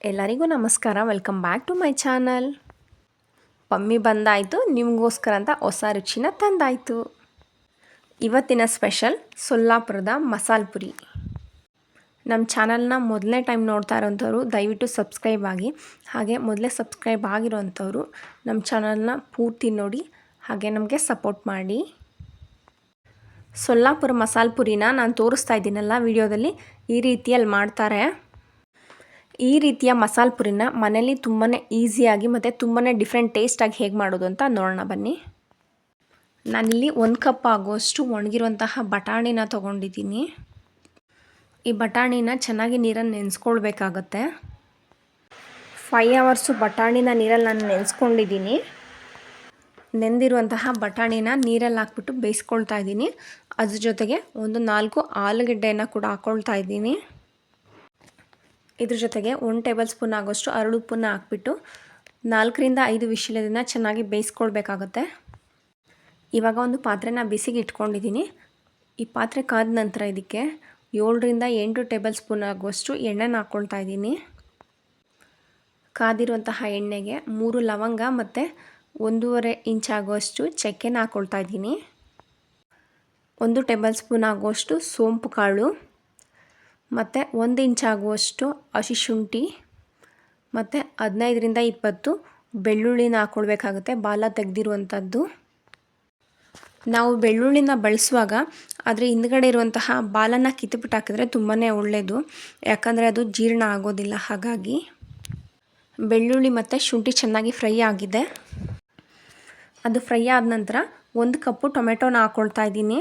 ಎಲ್ಲರಿಗೂ ನಮಸ್ಕಾರ. Welcome back to my channel. Pammi ಬಂದಾಯಿತು, ನಿಮಗೋಸ್ಕರ ಅಂತ ಹೊಸ ರುಚಿನ ತಂದಾಯಿತು. ಇವತ್ತಿನ ಸ್ಪೆಷಲ್ ಸೊಲ್ಲಾಪುರದ ಮಸಾಲೆ ಪುರಿ. ನಮ್ಮ ಚಾನಲ್ನ ಮೊದಲನೇ ಟೈಮ್ ನೋಡ್ತಾ ಇರೋಂಥವ್ರು ದಯವಿಟ್ಟು ಸಬ್ಸ್ಕ್ರೈಬ್ ಆಗಿ, ಹಾಗೆ ಮೊದಲೇ ಸಬ್ಸ್ಕ್ರೈಬ್ ಆಗಿರೋಂಥವ್ರು ನಮ್ಮ ಚಾನಲ್ನ ಪೂರ್ತಿ ನೋಡಿ ಹಾಗೆ ನಮಗೆ ಸಪೋರ್ಟ್ ಮಾಡಿ. ಸೊಲ್ಲಾಪುರ ಮಸಾಲೆ ಪುರಿನ ನಾನು ತೋರಿಸ್ತಾ ಇದ್ದೀನಲ್ಲ ವಿಡಿಯೋದಲ್ಲಿ, ಈ ರೀತಿಯಲ್ಲಿ ಮಾಡ್ತಾರೆ. ಈ ರೀತಿಯ ಮಸಾಲೆ ಪುರಿನ ಮನೇಲಿ ತುಂಬಾ ಈಸಿಯಾಗಿ ಮತ್ತು ತುಂಬಾ ಡಿಫ್ರೆಂಟ್ ಟೇಸ್ಟಾಗಿ ಹೇಗೆ ಮಾಡೋದು ಅಂತ ನೋಡೋಣ ಬನ್ನಿ. ನಾನಿಲ್ಲಿ 1 ಕಪ್ ಆಗುವಷ್ಟು ಒಣಗಿರುವಂತಹ ಬಟಾಣಿನ ತೊಗೊಂಡಿದ್ದೀನಿ. ಈ ಬಟಾಣಿನ ಚೆನ್ನಾಗಿ ನೀರಲ್ಲಿ ನೆನೆಸ್ಕೊಳ್ಬೇಕಾಗತ್ತೆ. 5 ಅವರ್ಸು ಬಟಾಣಿನ ನೀರಲ್ಲಿ ನಾನು ನೆನೆಸ್ಕೊಂಡಿದ್ದೀನಿ. ನೆಂದಿರುವಂತಹ ಬಟಾಣಿನ ನೀರಲ್ಲಿ ಹಾಕ್ಬಿಟ್ಟು ಬೇಯಿಸ್ಕೊಳ್ತಾ ಇದ್ದೀನಿ. ಅದ್ರ ಜೊತೆಗೆ ಒಂದು 4 ಆಲೂಗೆಡ್ಡೆನ ಕೂಡ ಹಾಕ್ಕೊಳ್ತಾ ಇದ್ದೀನಿ. ಇದ್ರ ಜೊತೆಗೆ 1 ಟೇಬಲ್ ಸ್ಪೂನ್ ಆಗೋಷ್ಟು ಅರಳುಪ್ಪನ್ನ ಹಾಕ್ಬಿಟ್ಟು 4ರಿಂದ 5 ವಿಷಲ್ ಇದನ್ನು ಚೆನ್ನಾಗಿ ಬೇಯಿಸ್ಕೊಳ್ಬೇಕಾಗತ್ತೆ. ಇವಾಗ ಒಂದು ಪಾತ್ರೆನ ಬಿಸಿಗೆ ಇಟ್ಕೊಂಡಿದ್ದೀನಿ. ಈ ಪಾತ್ರೆ ಕಾದ ನಂತರ ಇದಕ್ಕೆ 7ರಿಂದ 8 ಟೇಬಲ್ ಸ್ಪೂನ್ ಆಗುವಷ್ಟು ಎಣ್ಣೆನ ಹಾಕ್ಕೊಳ್ತಾ ಇದ್ದೀನಿ. ಕಾದಿರುವಂತಹ ಎಣ್ಣೆಗೆ 3 ಲವಂಗ ಮತ್ತು 1.5 ಇಂಚ್ ಆಗುವಷ್ಟು ಚಕ್ಕೆನ ಹಾಕ್ಕೊಳ್ತಾ ಇದ್ದೀನಿ. 1 ಟೇಬಲ್ ಸ್ಪೂನ್ ಆಗುವಷ್ಟು ಸೋಂಪು ಕಾಳು ಮತ್ತು 1 ಇಂಚ್ ಆಗುವಷ್ಟು ಹಸಿ ಶುಂಠಿ ಮತ್ತು 15ರಿಂದ 20 ಬೆಳ್ಳುಳ್ಳಿನ ಹಾಕ್ಕೊಳ್ಬೇಕಾಗುತ್ತೆ, ಬಾಲ ತೆಗೆದಿರುವಂಥದ್ದು. ನಾವು ಬೆಳ್ಳುಳ್ಳಿನ ಬಳಸುವಾಗ ಅದರ ಹಿಂದ್ಗಡೆ ಇರುವಂತಹ ಬಾಲನ ಕಿತ್ತುಬಿಟ್ಟು ಹಾಕಿದ್ರೆ ತುಂಬಾ ಒಳ್ಳೆಯದು, ಯಾಕಂದರೆ ಅದು ಜೀರ್ಣ ಆಗೋದಿಲ್ಲ. ಹಾಗಾಗಿ ಬೆಳ್ಳುಳ್ಳಿ ಮತ್ತು ಶುಂಠಿ ಚೆನ್ನಾಗಿ ಫ್ರೈ ಆಗಿದೆ. ಅದು ಫ್ರೈ ಆದ ನಂತರ 1 ಕಪ್ಪು ಟೊಮೆಟೊನ ಹಾಕ್ಕೊಳ್ತಾ ಇದ್ದೀನಿ.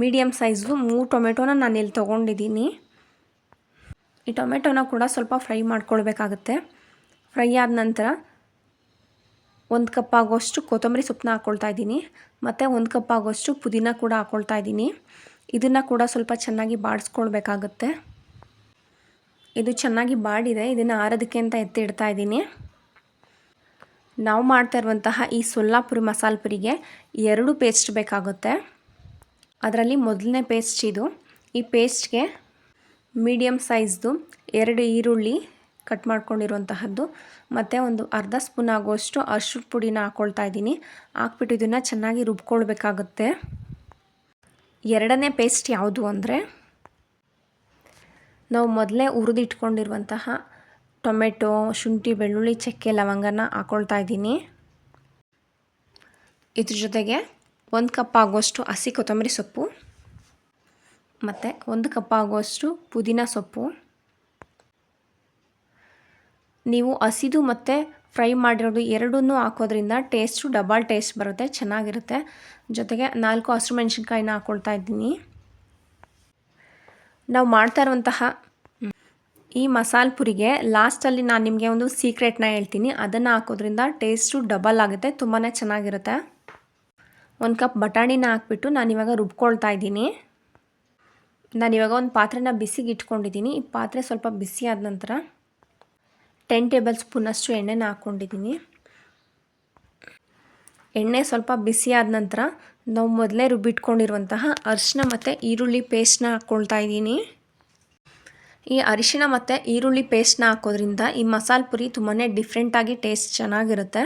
ಮೀಡಿಯಮ್ ಸೈಜು 3 ಟೊಮೆಟೊನ ನಾನು ಇಲ್ಲಿ ತೊಗೊಂಡಿದ್ದೀನಿ. ಈ ಟೊಮೆಟೊನ ಕೂಡ ಸ್ವಲ್ಪ ಫ್ರೈ ಮಾಡ್ಕೊಳ್ಬೇಕಾಗತ್ತೆ. ಫ್ರೈ ಆದ ನಂತರ 1 ಕಪ್ ಆಗೋಷ್ಟು ಕೊತ್ತಂಬರಿ ಸೊಪ್ಪನ್ನ ಹಾಕ್ಕೊಳ್ತಾ ಇದ್ದೀನಿ ಮತ್ತು 1 ಕಪ್ ಆಗೋಷ್ಟು ಪುದೀನ ಕೂಡ ಹಾಕ್ಕೊಳ್ತಾ ಇದ್ದೀನಿ. ಇದನ್ನು ಕೂಡ ಸ್ವಲ್ಪ ಚೆನ್ನಾಗಿ ಬಾಡಿಸ್ಕೊಳ್ಬೇಕಾಗತ್ತೆ. ಇದು ಚೆನ್ನಾಗಿ ಬಾಡಿದೆ. ಇದನ್ನು ಆರೋದಕ್ಕೆ ಅಂತ ಎತ್ತಿಡ್ತಾ ಇದ್ದೀನಿ. ನಾವು ಮಾಡ್ತಾ ಇರುವಂತಹ ಈ ಸೊಲ್ಲಾಪುರಿ ಮಸಾಲೆ ಪುರಿಗೆ 2 ಪೇಸ್ಟ್ ಬೇಕಾಗುತ್ತೆ. ಅದರಲ್ಲಿ ಮೊದಲನೇ ಪೇಸ್ಟ್ ಇದು. ಈ ಪೇಸ್ಟ್ಗೆ ಮೀಡಿಯಮ್ ಸೈಜ್ದು 2 ಈರುಳ್ಳಿ ಕಟ್ ಮಾಡ್ಕೊಂಡಿರುವಂತಹದ್ದು ಮತ್ತು ಒಂದು ಅರ್ಧ ಸ್ಪೂನ್ ಆಗುವಷ್ಟು ಅರಿಶಿನ ಪುಡಿನ ಹಾಕ್ಕೊಳ್ತಾ ಇದ್ದೀನಿ. ಹಾಕ್ಬಿಟ್ಟು ಇದನ್ನು ಚೆನ್ನಾಗಿ ರುಬ್ಕೊಳ್ಬೇಕಾಗುತ್ತೆ. 2ನೇ ಪೇಸ್ಟ್ ಯಾವುದು ಅಂದರೆ, ನಾವು ಮೊದಲೇ ಹುರಿದಿಟ್ಕೊಂಡಿರುವಂತಹ ಟೊಮೆಟೊ, ಶುಂಠಿ, ಬೆಳ್ಳುಳ್ಳಿ, ಚಕ್ಕೆ, ಲವಂಗನ ಹಾಕ್ಕೊಳ್ತಾ ಇದ್ದೀನಿ. ಇದ್ರ ಜೊತೆಗೆ 1 ಕಪ್ ಆಗುವಷ್ಟು ಹಸಿ ಕೊತ್ತಂಬರಿ ಸೊಪ್ಪು ಮತ್ತು 1 ಕಪ್ ಆಗುವಷ್ಟು ಪುದೀನ ಸೊಪ್ಪು. ನೀವು ಹಸಿದು ಮತ್ತು ಫ್ರೈ ಮಾಡಿರೋದು ಎರಡನ್ನೂ ಹಾಕೋದ್ರಿಂದ ಟೇಸ್ಟು ಡಬಲ್ ಟೇಸ್ಟ್ ಬರುತ್ತೆ, ಚೆನ್ನಾಗಿರುತ್ತೆ. ಜೊತೆಗೆ 4 ಹಸಿಮೆಣ್ಸಿನ್ಕಾಯಿನ ಹಾಕ್ಕೊಳ್ತಾ ಇದ್ದೀನಿ. ನಾವು ಮಾಡ್ತಾ ಇರುವಂತಹ ಈ ಮಸಾಲೆ ಪುರಿಗೆ ಲಾಸ್ಟಲ್ಲಿ ನಾನು ನಿಮಗೆ ಒಂದು ಸೀಕ್ರೆಟ್ನ ಹೇಳ್ತೀನಿ. ಅದನ್ನು ಹಾಕೋದ್ರಿಂದ ಟೇಸ್ಟು ಡಬಲ್ ಆಗುತ್ತೆ, ತುಂಬಾ ಚೆನ್ನಾಗಿರುತ್ತೆ. 1 ಕಪ್ ಬಟಾಣಿನ ಹಾಕ್ಬಿಟ್ಟು ನಾನಿವಾಗ ರುಬ್ಕೊಳ್ತಾ ಇದ್ದೀನಿ. ನಾನಿವಾಗ ಒಂದು ಪಾತ್ರೆನ ಬಿಸಿಗೆ ಇಟ್ಕೊಂಡಿದ್ದೀನಿ. ಈ ಪಾತ್ರೆ ಸ್ವಲ್ಪ ಬಿಸಿ ಆದ ನಂತರ 10 ಟೇಬಲ್ ಸ್ಪೂನಷ್ಟು ಎಣ್ಣೆನ ಹಾಕ್ಕೊಂಡಿದ್ದೀನಿ. ಎಣ್ಣೆ ಸ್ವಲ್ಪ ಬಿಸಿ ಆದ ನಂತರ ನಾವು ಮೊದಲೇ ರುಬ್ಬಿಟ್ಕೊಂಡಿರುವಂತಹ ಅರಿಶಿನ ಮತ್ತು ಈರುಳ್ಳಿ ಪೇಸ್ಟ್ನ ಹಾಕ್ಕೊಳ್ತಾ ಇದ್ದೀನಿ. ಈ ಅರಿಶಿನ ಮತ್ತು ಈರುಳ್ಳಿ ಪೇಸ್ಟ್ನ ಹಾಕೋದ್ರಿಂದ ಈ ಮಸಾಲೆ ಪುರಿ ತುಂಬಾ ಡಿಫ್ರೆಂಟಾಗಿ ಟೇಸ್ಟ್ ಚೆನ್ನಾಗಿರುತ್ತೆ.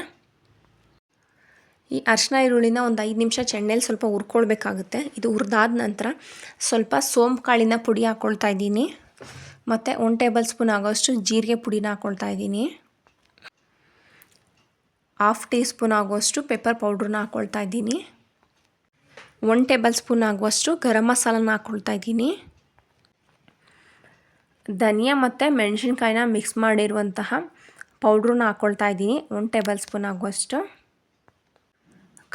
ಈ ಅರಿಶಿನ ಈರುಳ್ಳಿನ ಒಂದು 5 ನಿಮಿಷ ಎಣ್ಣೆಲಿ ಸ್ವಲ್ಪ ಹುರ್ಕೊಳ್ಬೇಕಾಗುತ್ತೆ. ಇದು ಹುರಿದಾದ ನಂತರ ಸ್ವಲ್ಪ ಸೋಂಪು ಕಾಳಿನ ಪುಡಿ ಹಾಕ್ಕೊಳ್ತಾ ಇದ್ದೀನಿ ಮತ್ತು 1 ಟೇಬಲ್ ಸ್ಪೂನ್ ಆಗೋಷ್ಟು ಜೀರಿಗೆ ಪುಡಿನ ಹಾಕ್ಕೊಳ್ತಾ ಇದ್ದೀನಿ. 1/2 ಟೀ ಸ್ಪೂನ್ ಆಗುವಷ್ಟು ಪೆಪ್ಪರ್ ಪೌಡ್ರನ್ನ ಹಾಕ್ಕೊಳ್ತಾ ಇದ್ದೀನಿ. 1 ಟೇಬಲ್ ಸ್ಪೂನ್ ಆಗುವಷ್ಟು ಗರಂ ಮಸಾಲನ ಹಾಕ್ಕೊಳ್ತಾ ಇದ್ದೀನಿ. ಧನಿಯಾ ಮತ್ತು ಮೆಣಸಿನ್ಕಾಯಿನ ಮಿಕ್ಸ್ ಮಾಡಿರುವಂತಹ ಪೌಡ್ರನ್ನ ಹಾಕ್ಕೊಳ್ತಾ ಇದ್ದೀನಿ. 1 ಟೇಬಲ್ ಸ್ಪೂನ್ ಆಗುವಷ್ಟು.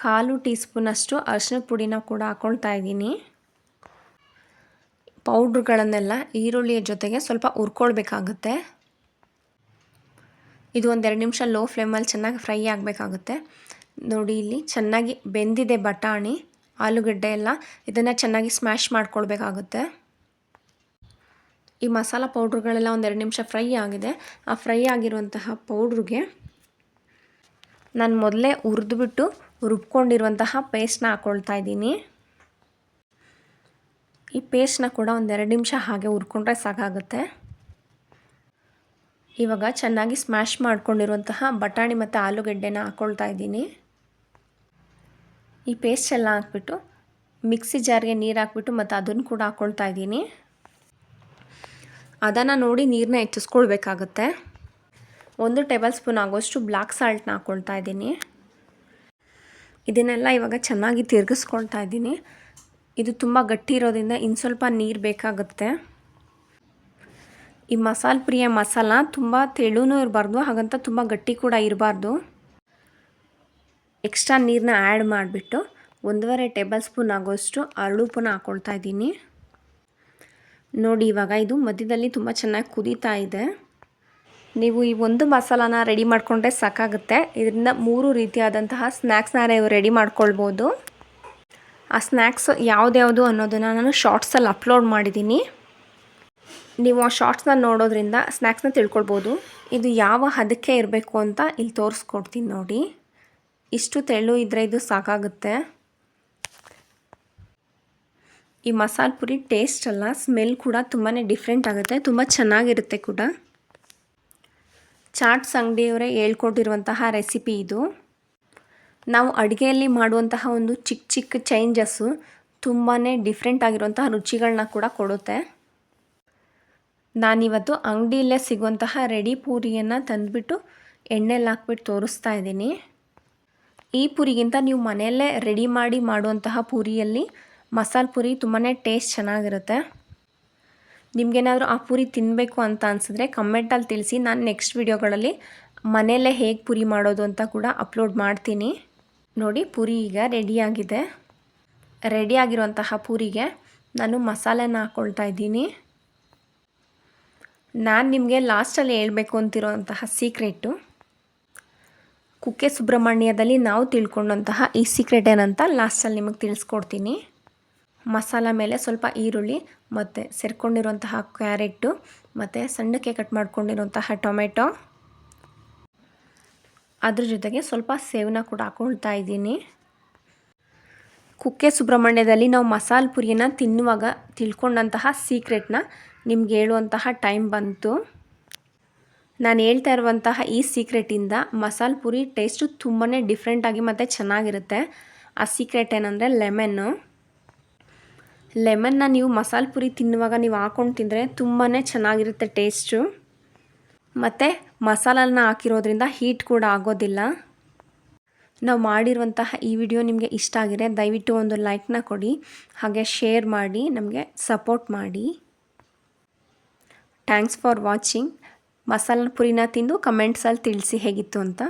1/4 ಟೀ ಸ್ಪೂನಷ್ಟು ಅರಿಶಿನದ ಪುಡಿನ ಕೂಡ ಹಾಕ್ಕೊಳ್ತಾ ಇದ್ದೀನಿ. ಪೌಡ್ರುಗಳನ್ನೆಲ್ಲ ಈರುಳ್ಳಿಯ ಜೊತೆಗೆ ಸ್ವಲ್ಪ ಹುರ್ಕೊಳ್ಬೇಕಾಗುತ್ತೆ. ಇದು 1-2 ನಿಮಿಷ ಲೋ ಫ್ಲೇಮಲ್ಲಿ ಚೆನ್ನಾಗಿ ಫ್ರೈ ಆಗಬೇಕಾಗುತ್ತೆ. ನೋಡಿ, ಇಲ್ಲಿ ಚೆನ್ನಾಗಿ ಬೆಂದಿದೆ ಬಟಾಣಿ, ಆಲೂಗಡ್ಡೆ ಎಲ್ಲ. ಇದನ್ನು ಚೆನ್ನಾಗಿ ಸ್ಮ್ಯಾಶ್ ಮಾಡ್ಕೊಳ್ಬೇಕಾಗುತ್ತೆ. ಈ ಮಸಾಲ ಪೌಡ್ರುಗಳೆಲ್ಲ 1-2 ನಿಮಿಷ ಫ್ರೈ ಆಗಿದೆ. ಆ ಫ್ರೈ ಆಗಿರುವಂತಹ ಪೌಡ್ರಿಗೆ ನಾನು ಮೊದಲೇ ಹುರಿದ್ಬಿಟ್ಟು ರುಬ್ಕೊಂಡಿರುವಂತಹ ಪೇಸ್ಟ್ನ ಹಾಕ್ಕೊಳ್ತಾ ಇದ್ದೀನಿ. ಈ ಪೇಸ್ಟ್ನ ಕೂಡ 1-2 ನಿಮಿಷ ಹಾಗೆ ಹುರ್ಕೊಂಡ್ರೆ ಸಾಕಾಗುತ್ತೆ. ಇವಾಗ ಚೆನ್ನಾಗಿ ಸ್ಮ್ಯಾಶ್ ಮಾಡ್ಕೊಂಡಿರುವಂತಹ ಬಟಾಣಿ ಮತ್ತು ಆಲೂಗಡ್ಡೆನ ಹಾಕ್ಕೊಳ್ತಾ ಇದ್ದೀನಿ. ಈ ಪೇಸ್ಟ್ ಎಲ್ಲ ಹಾಕ್ಬಿಟ್ಟು ಮಿಕ್ಸಿ ಜಾರ್ಗೆ ನೀರು ಹಾಕ್ಬಿಟ್ಟು ಮತ್ತು ಅದನ್ನು ಕೂಡ ಹಾಕ್ಕೊಳ್ತಾ ಇದ್ದೀನಿ. ಅದನ್ನು ನೋಡಿ ನೀರನ್ನ ಹೆಚ್ಚಿಸ್ಕೊಳ್ಬೇಕಾಗುತ್ತೆ. 1 ಟೇಬಲ್ ಸ್ಪೂನ್ ಆಗೋಷ್ಟು ಬ್ಲ್ಯಾಕ್ ಸಾಲ್ಟ್ನ ಹಾಕ್ಕೊಳ್ತಾ ಇದ್ದೀನಿ. ಇದನ್ನೆಲ್ಲ ಇವಾಗ ಚೆನ್ನಾಗಿ ತಿರುಗಿಸ್ಕೊಳ್ತಾ ಇದ್ದೀನಿ. ಇದು ತುಂಬ ಗಟ್ಟಿ ಇರೋದ್ರಿಂದ ಇನ್ನು ಸ್ವಲ್ಪ ನೀರು ಬೇಕಾಗುತ್ತೆ. ಈ ಮಸಾಲೆ ಪುರಿಯ ಮಸಾಲ ತುಂಬ ತೆಳುನೂ ಇರಬಾರ್ದು, ಹಾಗಂತ ತುಂಬ ಗಟ್ಟಿ ಕೂಡ ಇರಬಾರ್ದು. ಎಕ್ಸ್ಟ್ರಾ ನೀರನ್ನ ಆ್ಯಡ್ ಮಾಡಿಬಿಟ್ಟು 1.5 ಟೇಬಲ್ ಸ್ಪೂನ್ ಆಗೋಷ್ಟು ಅರಳುಪ್ಪನ್ನ ಹಾಕ್ಕೊಳ್ತಾ ಇದ್ದೀನಿ. ನೋಡಿ ಇವಾಗ ಇದು ಮಧ್ಯದಲ್ಲಿ ತುಂಬ ಚೆನ್ನಾಗಿ ಕುದೀತಾ ಇದೆ. ನೀವು ಈ ಒಂದು ಮಸಾಲಾನ ರೆಡಿ ಮಾಡಿಕೊಂಡ್ರೆ ಸಾಕಾಗುತ್ತೆ. ಇದರಿಂದ 3 ರೀತಿಯಾದಂತಹ ಸ್ನ್ಯಾಕ್ಸ್ನ ನೀವು ರೆಡಿ ಮಾಡ್ಕೊಳ್ಬೋದು. ಆ ಸ್ನ್ಯಾಕ್ಸ್ ಯಾವುದ್ಯಾವುದು ಅನ್ನೋದನ್ನು ನಾನು ಶಾರ್ಟ್ಸಲ್ಲಿ ಅಪ್ಲೋಡ್ ಮಾಡಿದ್ದೀನಿ. ನೀವು ಆ ಶಾರ್ಟ್ಸ್ನ ನೋಡೋದ್ರಿಂದ ಸ್ನ್ಯಾಕ್ಸ್ನ ತಿಳ್ಕೊಳ್ಬೋದು. ಇದು ಯಾವ ಹದಕ್ಕೆ ಇರಬೇಕು ಅಂತ ಇಲ್ಲಿ ತೋರಿಸ್ಕೊಡ್ತೀನಿ ನೋಡಿ. ಇಷ್ಟು ತೆಳು ಇದ್ದರೆ ಇದು ಸಾಕಾಗುತ್ತೆ. ಈ ಮಸಾಲೆ ಪುರಿ ಟೇಸ್ಟ್ ಅಲ್ಲ, ಸ್ಮೆಲ್ ಕೂಡ ತುಂಬಾ ಡಿಫ್ರೆಂಟ್ ಆಗುತ್ತೆ, ತುಂಬ ಚೆನ್ನಾಗಿರುತ್ತೆ ಕೂಡ. ಚಾಟ್ಸ್ ಅಂಗಡಿಯವರೇ ಹೇಳ್ಕೊಟ್ಟಿರುವಂತಹ ರೆಸಿಪಿ ಇದು. ನಾವು ಅಡುಗೆಯಲ್ಲಿ ಮಾಡುವಂತಹ ಒಂದು ಚಿಕ್ಕ ಚಿಕ್ಕ ಚೇಂಜಸ್ಸು ತುಂಬಾ ಡಿಫ್ರೆಂಟ್ ಆಗಿರುವಂತಹ ರುಚಿಗಳನ್ನ ಕೂಡ ಕೊಡುತ್ತೆ. ನಾನಿವತ್ತು ಅಂಗಡಿಯಲ್ಲೇ ಸಿಗುವಂತಹ ರೆಡಿ ಪೂರಿಯನ್ನು ತಂದುಬಿಟ್ಟು ಎಣ್ಣೆಲ್ಲಿ ಹಾಕ್ಬಿಟ್ಟು ತೋರಿಸ್ತಾ ಇದ್ದೀನಿ. ಈ ಪೂರಿಗಿಂತ ನೀವು ಮನೆಯಲ್ಲೇ ರೆಡಿ ಮಾಡಿ ಮಾಡುವಂತಹ ಪೂರಿಯಲ್ಲಿ ಮಸಾಲೆ ಪೂರಿ ತುಂಬಾ ಟೇಸ್ಟ್ ಚೆನ್ನಾಗಿರುತ್ತೆ. ನಿಮಗೇನಾದರೂ ಆ ಪೂರಿ ತಿನ್ನಬೇಕು ಅಂತ ಅನಿಸಿದ್ರೆ ಕಮೆಂಟಲ್ಲಿ ತಿಳಿಸಿ. ನಾನು ನೆಕ್ಸ್ಟ್ ವಿಡಿಯೋಗಳಲ್ಲಿ ಮನೆಯಲ್ಲೇ ಹೇಗೆ ಪೂರಿ ಮಾಡೋದು ಅಂತ ಕೂಡ ಅಪ್ಲೋಡ್ ಮಾಡ್ತೀನಿ. ನೋಡಿ ಪೂರಿ ಈಗ ರೆಡಿಯಾಗಿದೆ. ರೆಡಿಯಾಗಿರುವಂತಹ ಪೂರಿಗೆ ನಾನು ಮಸಾಲೆನ ಹಾಕ್ಕೊಳ್ತಾ ಇದ್ದೀನಿ. ನಾನು ನಿಮಗೆ ಲಾಸ್ಟಲ್ಲಿ ಹೇಳಬೇಕು ಅಂತಿರೋಂತಹ ಸೀಕ್ರೆಟು, ಕುಕ್ಕೆ ಸುಬ್ರಹ್ಮಣ್ಯದಲ್ಲಿ ನಾವು ತಿಳ್ಕೊಂಡಂತಹ ಈ ಸೀಕ್ರೆಟ್ ಏನಂತ ಲಾಸ್ಟಲ್ಲಿ ನಿಮಗೆ ತಿಳಿಸ್ಕೊಡ್ತೀನಿ. ಮಸಾಲ ಮೇಲೆ ಸ್ವಲ್ಪ ಈರುಳ್ಳಿ ಮತ್ತು ಸೇರ್ಕೊಂಡಿರುವಂತಹ ಕ್ಯಾರೆಟು ಮತ್ತು ಸಣ್ಣಕ್ಕೆ ಕಟ್ ಮಾಡ್ಕೊಂಡಿರುವಂತಹ ಟೊಮೆಟೊ, ಅದ್ರ ಜೊತೆಗೆ ಸ್ವಲ್ಪ ಸೇವನ್ನ ಕೂಡ ಹಾಕ್ಕೊಳ್ತಾ ಇದ್ದೀನಿ. ಕುಕ್ಕೆ ಸುಬ್ರಹ್ಮಣ್ಯದಲ್ಲಿ ನಾವು ಮಸಾಲೆ ಪುರಿಯನ್ನು ತಿನ್ನುವಾಗ ತಿಳ್ಕೊಂಡಂತಹ ಸೀಕ್ರೆಟ್ನ ನಿಮ್ಗೆ ಹೇಳುವಂತಹ ಟೈಮ್ ಬಂತು. ನಾನು ಹೇಳ್ತಾ ಇರುವಂತಹ ಈ ಸೀಕ್ರೆಟಿಂದ ಮಸಾಲೆ ಪುರಿ ಟೇಸ್ಟು ತುಂಬಾ ಡಿಫ್ರೆಂಟಾಗಿ ಮತ್ತು ಚೆನ್ನಾಗಿರುತ್ತೆ. ಆ ಸೀಕ್ರೆಟ್ ಏನಂದರೆ ಲೆಮನ್ನ ನೀವು ಮಸಾಲೆ ಪುರಿ ತಿನ್ನುವಾಗ ನೀವು ಹಾಕ್ಕೊಂಡು ತಿಂದರೆ ತುಂಬಾ ಚೆನ್ನಾಗಿರುತ್ತೆ ಟೇಸ್ಟು. ಮತ್ತು ಮಸಾಲನ್ನ ಹಾಕಿರೋದ್ರಿಂದ ಹೀಟ್ ಕೂಡ ಆಗೋದಿಲ್ಲ. ನಾವು ಮಾಡಿರುವಂತಹ ಈ ವಿಡಿಯೋ ನಿಮಗೆ ಇಷ್ಟ ಆಗಿದೆ ದಯವಿಟ್ಟು ಒಂದು ಲೈಕ್ನ ಕೊಡಿ, ಹಾಗೆ ಶೇರ್ ಮಾಡಿ, ನಮಗೆ ಸಪೋರ್ಟ್ ಮಾಡಿ. Thanks for watching. ಮಸಾಲೆ ಪುರಿನ ತಿಂದು ಕಮೆಂಟ್ಸಲ್ಲಿ ತಿಳಿಸಿ ಹೇಗಿತ್ತು ಅಂತ.